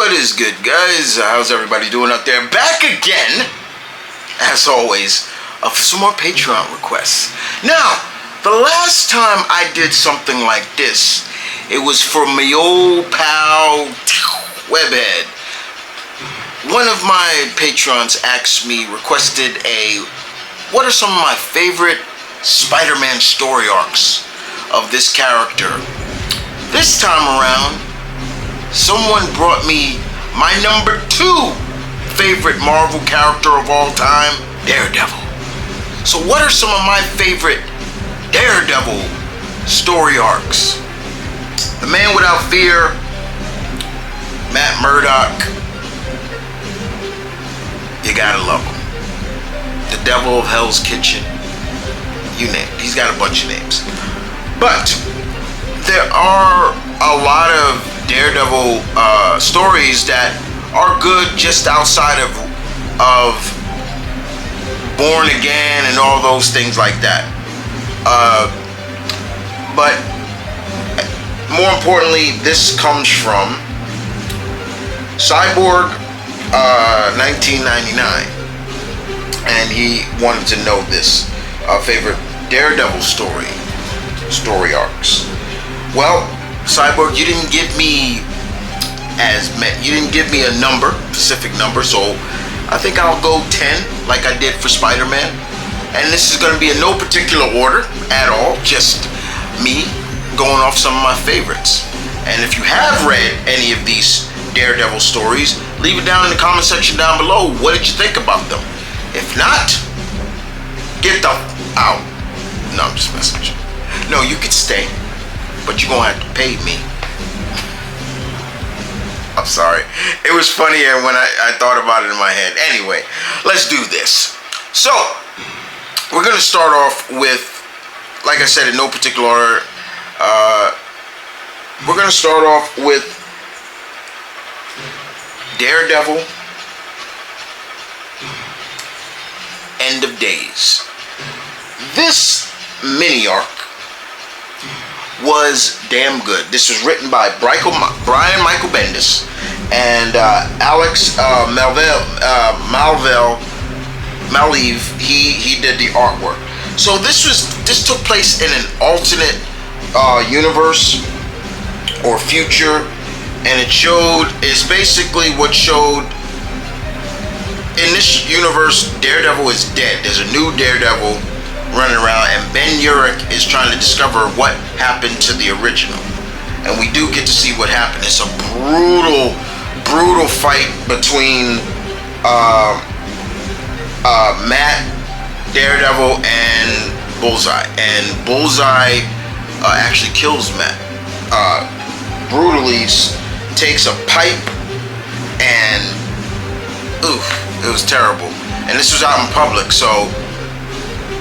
What is good, guys? How's everybody doing out there? Back again, as always, for some more Patreon requests. Now, the last time I did something like this, it was for my old pal, Webhead. One of my patrons requested what are some of my favorite Spider-Man story arcs of this character? This time around, someone brought me my number 2 favorite Marvel character of all time, Daredevil. So what are some of my favorite Daredevil story arcs? The Man Without Fear, Matt Murdock, you gotta love him. The Devil of Hell's Kitchen, you name it. He's got a bunch of names. But there are a lot of Daredevil stories that are good just outside of Born Again and all those things like that. But more importantly, this comes from Cyborg 1999, and he wanted to know this favorite Daredevil story arcs. Well, Cyborg, you didn't give me a specific number, so I think I'll go 10 like I did for Spider-Man. And this is going to be in no particular order at all, just me going off some of my favorites. And if you have read any of these Daredevil stories, leave it down in the comment section down below. What did you think about them? If not, get the out. No, I'm just messing with you. No, you can stay, but you're gonna have to pay me. I'm sorry. It was funnier when I thought about it in my head. Anyway, let's do this. So, we're gonna start off with, like I said, in no particular order, we're gonna start off with Daredevil, End of Days. This mini arc was damn good. This was written by Brian Michael Bendis and Alex Maleev. He did the artwork. So this took place in an alternate universe or future, and it's basically what showed in this universe. Daredevil is dead. There's a new Daredevil running around, and Ben Urich is trying to discover what happened to the original. And we do get to see what happened. It's a brutal fight between Matt, Daredevil, and Bullseye. And Bullseye actually kills Matt. Brutally takes a pipe, and it was terrible. And this was out in public, so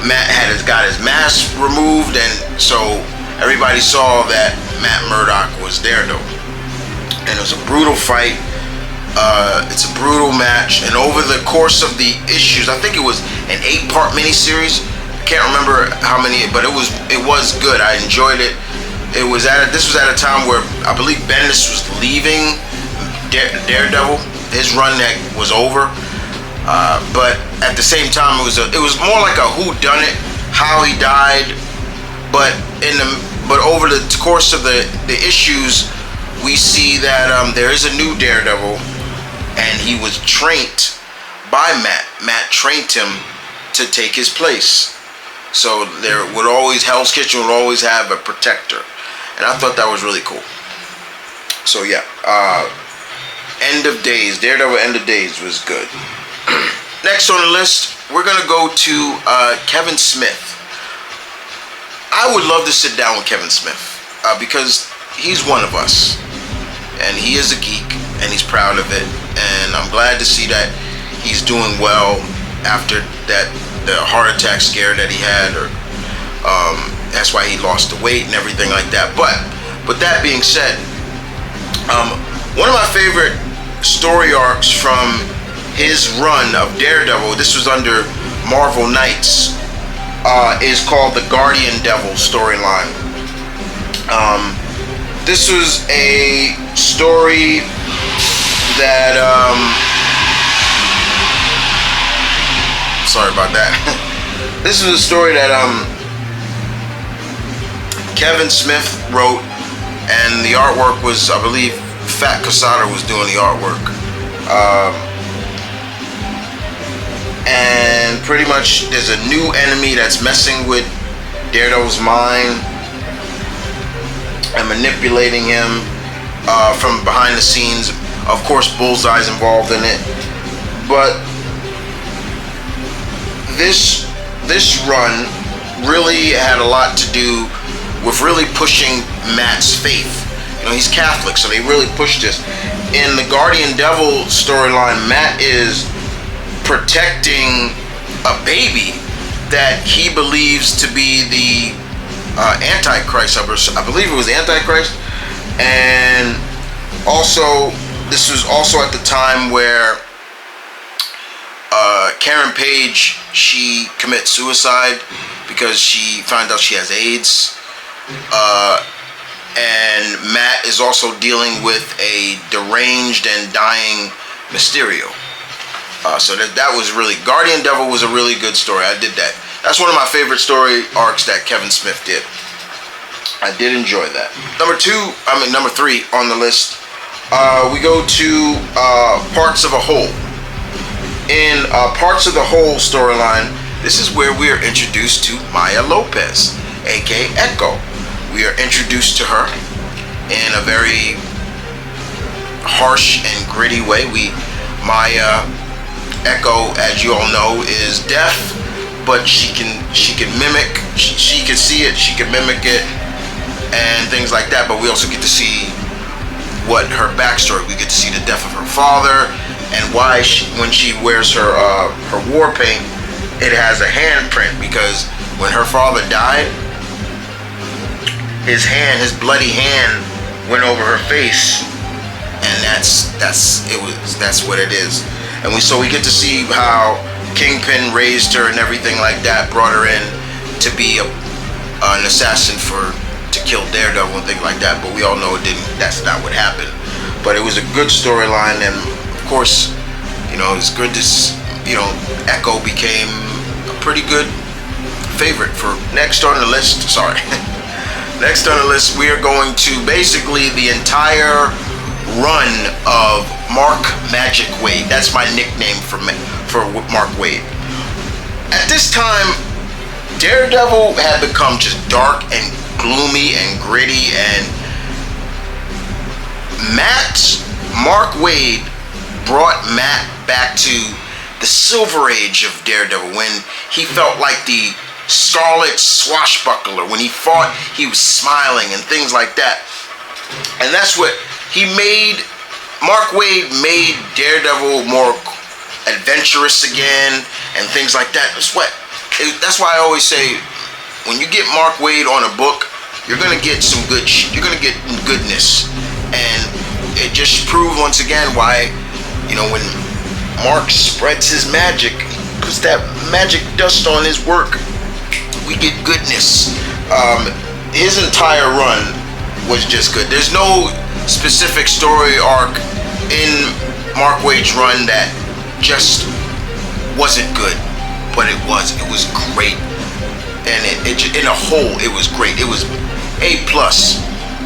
Matt got his mask removed, and so everybody saw that Matt Murdock was Daredevil. And it was a brutal fight. It's a brutal match, and over the course of the issues, I think it was an 8-part miniseries. I can't remember how many, but it was good. I enjoyed it. This was at a time where I believe Bendis was leaving Daredevil. His run that was over. But at the same time, it was more like a whodunit, how he died. But over the course of the issues, we see that there is a new Daredevil, and he was trained by Matt. Matt trained him to take his place. So Hell's Kitchen would always have a protector, and I thought that was really cool. So yeah, End of Days, Daredevil End of Days was good. Next on the list, we're gonna go to Kevin Smith. I would love to sit down with Kevin Smith because he's one of us, and he is a geek, and he's proud of it. And I'm glad to see that he's doing well after the heart attack scare that he had, or that's why he lost the weight and everything like that. But that being said, one of my favorite story arcs from his run of Daredevil, this was under Marvel Knights, is called the Guardian Devil storyline. This was a story that sorry about that. This is a story that Kevin Smith wrote, and the artwork was, I believe, Fat Casada was doing the artwork. And pretty much there's a new enemy that's messing with Daredevil's mind and manipulating him from behind the scenes. Of course, Bullseye's involved in it, but this run really had a lot to do with really pushing Matt's faith. You know, he's Catholic, so they really pushed this. In the Guardian Devil storyline, Matt is protecting a baby that he believes to be the Antichrist. I believe it was Antichrist. And also, this was also at the time where Karen Page, she commits suicide because she found out she has AIDS. And Matt is also dealing with a deranged and dying Mysterio. So that was really, Guardian Devil was a really good story. I did that. That's one of my favorite story arcs that Kevin Smith did. I did enjoy that. Number 3 on the list, we go to Parts of a Whole. In Parts of the Whole storyline, this is where we are introduced to Maya Lopez, aka Echo. We are introduced to her in a very harsh and gritty way. Maya Echo, as you all know, is deaf, but she can mimic. She can see it. She can mimic it, and things like that. But we also get to see what her backstory. We get to see the death of her father, and why when she wears her war paint, it has a handprint, because when her father died, his bloody hand went over her face, and that's what it is. And we get to see how Kingpin raised her and everything like that, brought her in to be an assassin to kill Daredevil and things like that. But we all know it didn't. That's not what happened. But it was a good storyline, and of course, you know, it's good to, you know, Echo became a pretty good favorite for next on the list. Sorry. Next on the list, we are going to basically the entire run of Mark Magic Wade. That's my nickname for Mark Wade. At this time, Daredevil had become just dark and gloomy and gritty, and Mark Wade brought Matt back to the Silver Age of Daredevil, when he felt like the Scarlet Swashbuckler. When he fought, he was smiling and things like that. And that's what he made. Mark Wade made Daredevil more adventurous again and things like that. That's why I always say, when you get Mark Wade on a book, you're gonna get some good. You're gonna get goodness, and it just proved once again why, you know, when Mark spreads his magic, puts that magic dust on his work, we get goodness. His entire run was just good. There's no specific story arc in Mark Wade's run that just wasn't good, but it was great, and it in a whole, it was great. It was A+.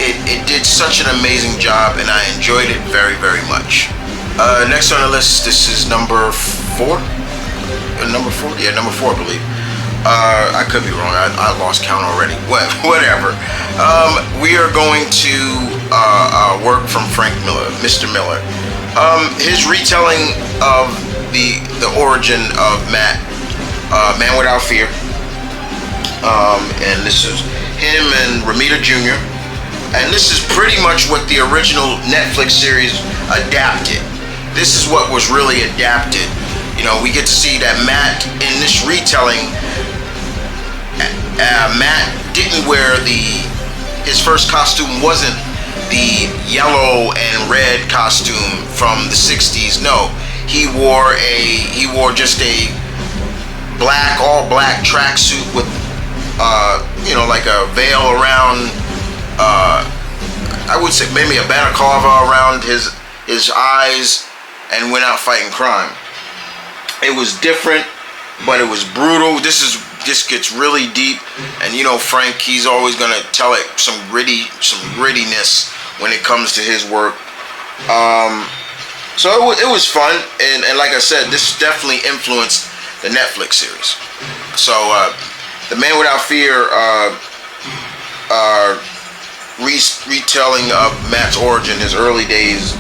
It did such an amazing job, and I enjoyed it very, very much. Next on the list, this is number 4. Number 4? Yeah, number 4, I believe. I could be wrong. I lost count already. Whatever. We are going to work from Frank Miller, Mr. Miller. His retelling of the origin of Matt, Man Without Fear. And this is him and Ramita Jr. And this is pretty much what the original Netflix series adapted. This is what was really adapted. You know, we get to see that Matt, in this retelling, Matt didn't wear his first costume wasn't the yellow and red costume from the 60s. No, he wore just a all black tracksuit with, you know, like a veil around, I would say maybe a balaclava around his his eyes and went out fighting crime. It was different, but it was brutal. This gets really deep, and you know Frank, he's always gonna tell it some grittiness when it comes to his work. So it was fun, and like I said, this definitely influenced the Netflix series. So The Man Without Fear retelling of Matt's origin, his early days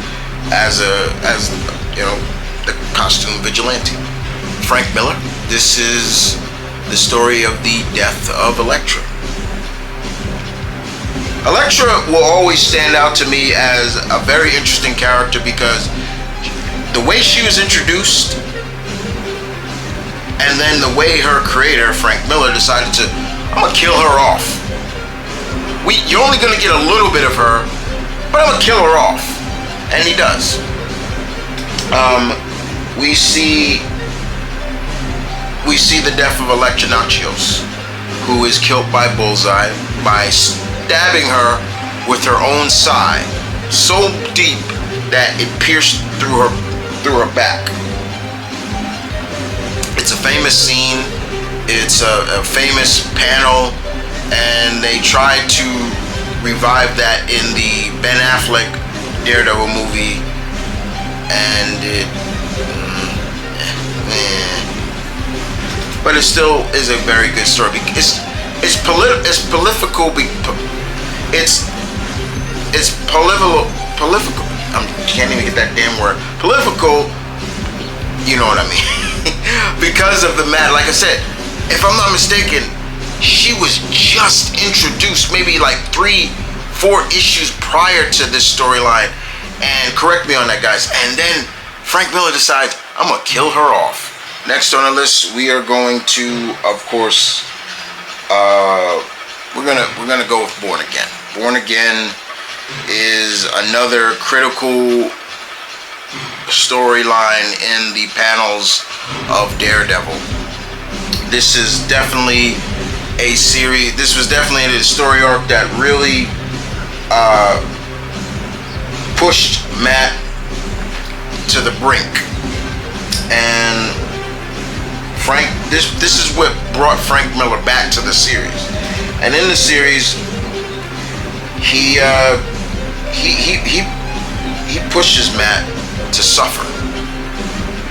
as you know, the costume vigilante. Frank Miller. This is the story of the death of Elektra. Elektra will always stand out to me as a very interesting character because the way she was introduced, and then the way her creator, Frank Miller, decided to, I'm gonna kill her off. You're only gonna get a little bit of her, but I'm gonna kill her off. And he does. We see the death of Elektra Nachios, who is killed by Bullseye by stabbing her with her own side so deep that it pierced through her back. It's a famous scene. It's a famous panel, and they tried to revive that in the Ben Affleck Daredevil movie, and but it still is a very good story. It's political. It's political. I can't even get that damn word. Political. You know what I mean? Because of the Mad. Like I said, if I'm not mistaken, she was just introduced maybe like 3-4 issues prior to this storyline. And correct me on that, guys. And then Frank Miller decides, I'm gonna kill her off. Next on the list, we are going to, of course, we're gonna go with Born Again. Born Again is another critical storyline in the panels of Daredevil. This is definitely a series. This was definitely a story arc that really pushed Matt to the brink, and Frank. This is what brought Frank Miller back to the series. And in the series, he pushes Matt to suffer,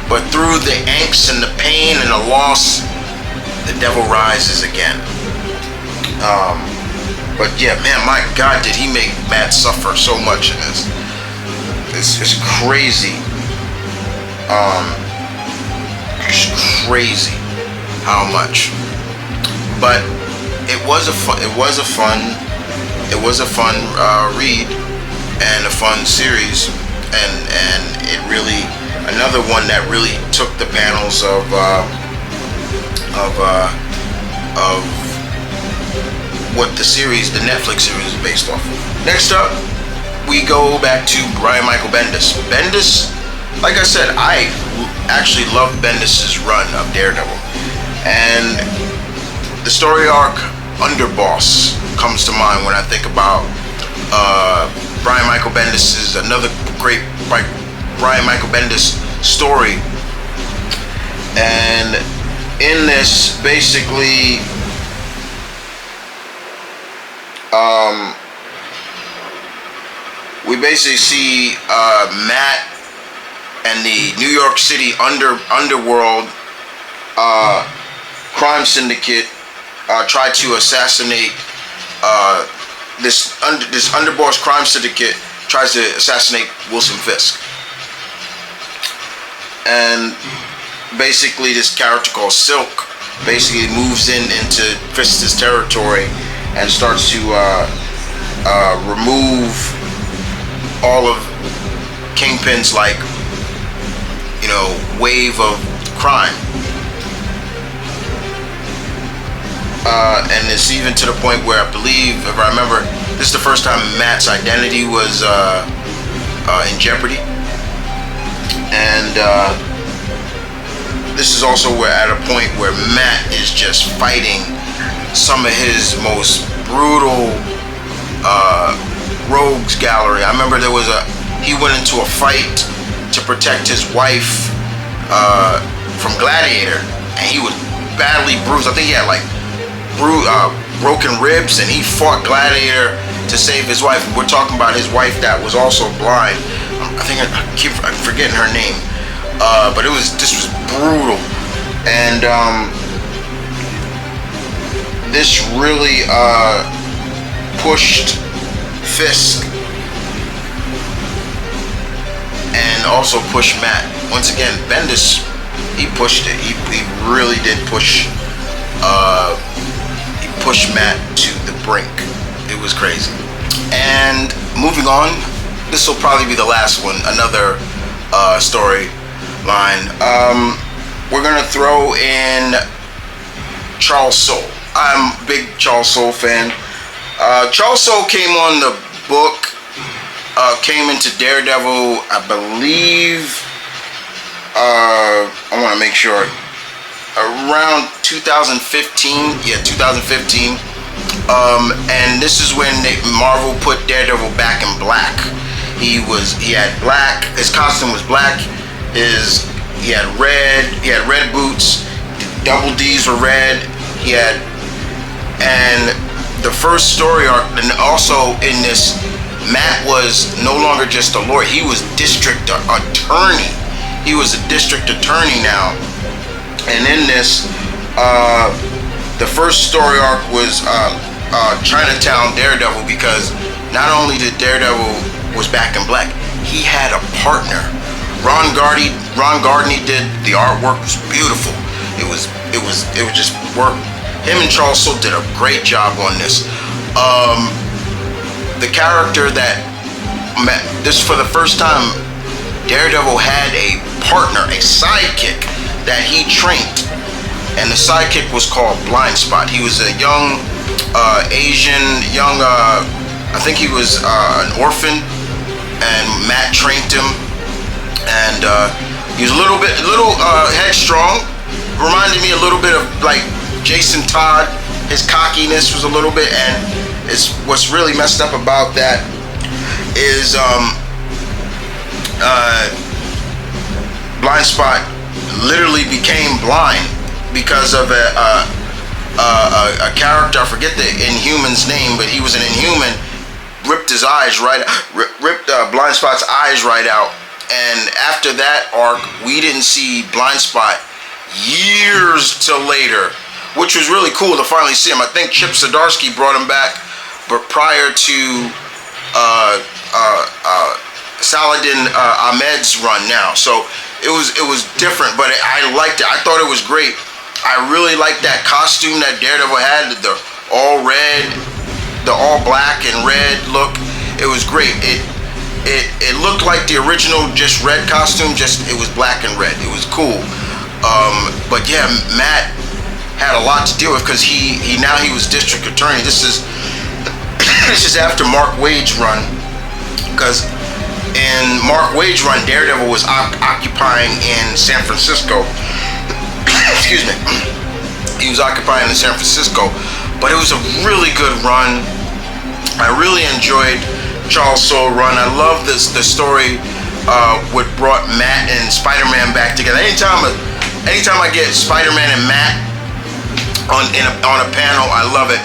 but through the angst and the pain and the loss, the devil rises again. But yeah, man, my God, did he make Matt suffer so much in this? It's crazy. It's crazy how much. But it was a fun read and a fun series, and it really, another one that really took the panels of what the series, the Netflix series, is based off of. Next up, we go back to Brian Michael Bendis. Bendis, like I said, I actually love Bendis' run of Daredevil, and the story arc Underboss comes to mind when I think about Brian Michael Bendis. Is another great Brian Michael Bendis story, and in this, basically, we basically see Matt and the New York City underworld crime syndicate try to assassinate this underboss crime syndicate tries to assassinate Wilson Fisk, and basically this character called Silk basically moves into Fisk's territory and starts to remove all of Kingpin's, like, you know, wave of crime. And it's even to the point where I believe, if I remember, this is the first time Matt's identity was in jeopardy. And this is also where, at a point where Matt is just fighting some of his most brutal rogues gallery. I remember there was he went into a fight to protect his wife from Gladiator, and he was badly bruised. I think he had like broken ribs, and he fought Gladiator to save his wife. We're talking about his wife that was also blind. I'm forgetting her name, but this was brutal, and this really pushed Fisk and also pushed Matt. Once again, Bendis, he pushed it. He really did push. He pushed Matt to the brink. It was crazy. And moving on, this will probably be the last one. Another storyline. We're gonna throw in Charles Soule. I'm a big Charles Soule fan. Charles Soule came on the book. Came into Daredevil, I believe. I want to make sure. Around 2015, yeah, 2015. And this is when Marvel put Daredevil back in black. He had black. His costume was black. He had red. He had red boots. Double D's were red. And the first story arc, and also in this, Matt was no longer just a lawyer. He was district attorney. He was a district attorney now. And in this, the first story arc was Chinatown Daredevil, because not only did Daredevil was back in black, he had a partner. Ron Gardney did the artwork. Was beautiful. It was just work. Him and Charles Soule did a great job on this. The character that this for the first time, Daredevil had a partner, a sidekick that he trained, and the sidekick was called Blind Spot. He was a young Asian, I think he was an orphan, and Matt trained him, and he was a little headstrong. Reminded me a little bit of like Jason Todd. His cockiness was a little bit, and what's really messed up about that is Blind Spot literally became blind because of a character. I forget the Inhuman's name, but he was an Inhuman. Ripped his eyes right, ripped Blind Spot's eyes right out. And after that arc, we didn't see Blind Spot years till later, which was really cool to finally see him. I think Chip Zdarsky brought him back, but prior to Saladin Ahmed's run now. So it was different, but I liked it. I thought it was great. I really liked that costume that Daredevil had, the all red, the all black and red look. It was great. It looked like the original, just red costume, just it was black and red. It was cool. But yeah, Matt had a lot to deal with because he was district attorney. This is after Mark Waid's run, because in Mark Waid's run, Daredevil was occupying in San Francisco. Excuse me. He was occupying in San Francisco, but it was a really good run. I really enjoyed Charles Soule run. I love the story what brought Matt and Spider-Man back together. Anytime I get Spider-Man and Matt on a panel, I love it.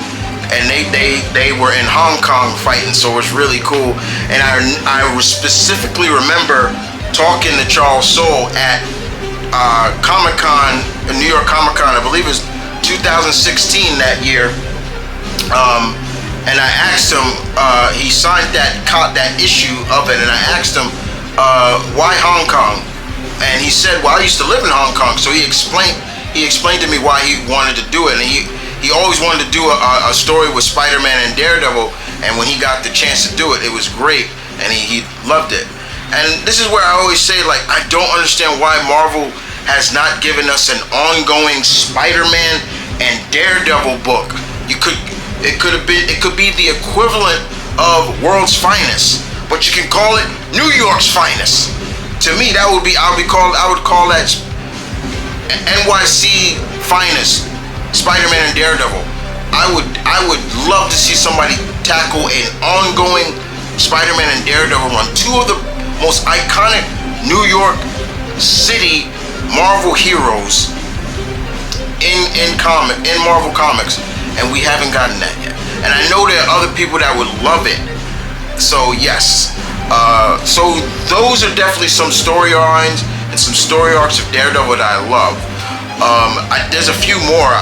And they were in Hong Kong fighting, so it was really cool. And I specifically remember talking to Charles Soule at Comic-Con, New York Comic-Con, I believe it was 2016 that year. And I asked him, he signed that issue of it, and I asked him, why Hong Kong? And he said, well, I used to live in Hong Kong. So he explained to me why he wanted to do it, and he always wanted to do a story with Spider-Man and Daredevil, and when he got the chance to do it, it was great, and he loved it. And this is where I always say, like, I don't understand why Marvel has not given us an ongoing Spider-Man and Daredevil book. It could be the equivalent of World's Finest, but you can call it New York's Finest. To me, I would call that NYC Finest, Spider-Man and Daredevil. I would love to see somebody tackle an ongoing Spider-Man and Daredevil run. Two of the most iconic New York City Marvel heroes in Marvel Comics, and we haven't gotten that yet. And I know there are other people that would love it. So yes, so those are definitely some story lines and some story arcs of Daredevil that I love. There's a few more.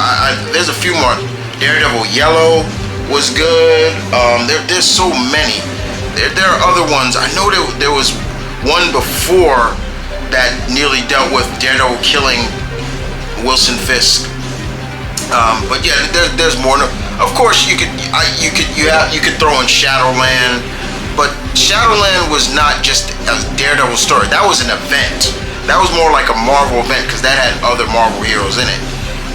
There's a few more. Daredevil Yellow was good. There's so many. There are other ones. I know there was one before that nearly dealt with Daredevil killing Wilson Fisk. But yeah, there's more. Of course, you could throw in Shadowland, but Shadowland was not just a Daredevil story. That was an event. That was more like a Marvel event because that had other Marvel heroes in it.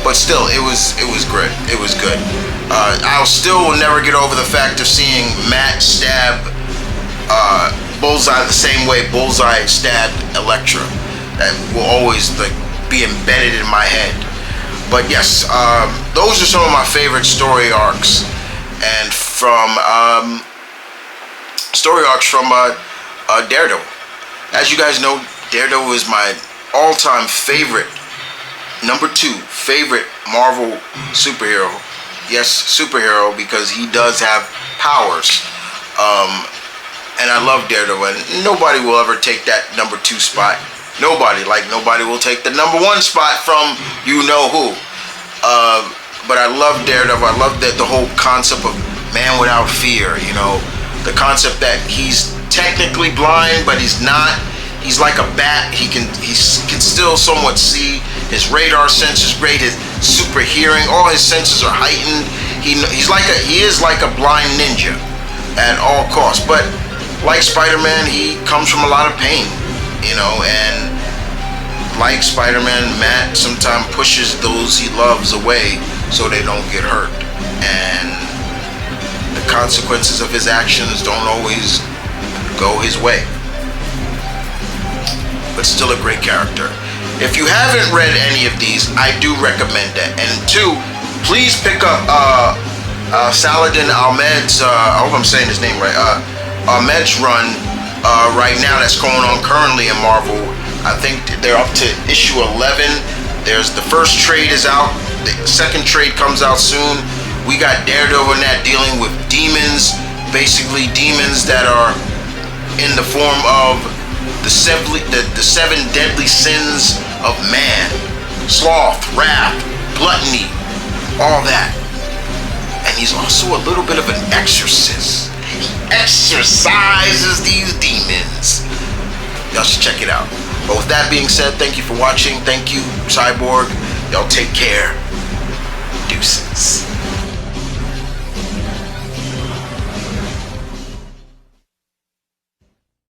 But still, it was good. It was good. I'll still never get over the fact of seeing Matt stab Bullseye the same way Bullseye stabbed Elektra. That will always be embedded in my head. But yes, those are some of my favorite story arcs, and from Daredevil. As you guys know, Daredevil is my all-time favorite, number 2 favorite Marvel superhero. Yes, superhero, because he does have powers. And I love Daredevil, and nobody will ever take that number 2 spot. Nobody will take the number 1 spot from you know who. But I love Daredevil. I love the whole concept of man without fear. You know, the concept that he's technically blind, but he's not. He's like a bat. He can still somewhat see. His radar sense is great. His super hearing, all his senses are heightened. He is like a blind ninja at all costs. But like Spider-Man, he comes from a lot of pain. You know, and like Spider-Man, Matt sometimes pushes those he loves away so they don't get hurt. And the consequences of his actions don't always go his way. But still a great character. If you haven't read any of these, I do recommend that. And 2, please pick up Saladin Ahmed's, I hope I'm saying his name right, Ahmed's run right now that's going on currently in Marvel. I think they're up to issue 11. There's the first trade is out. The second trade comes out soon. We got Daredevil in that dealing with demons, basically demons that are in the form of the 7 deadly sins of man: sloth, wrath, gluttony, all that. And he's also a little bit of an exorcist. He exorcises these demons. Y'all should check it out. But with that being said, thank you for watching. Thank you, Cyborg. Y'all take care. Deuces.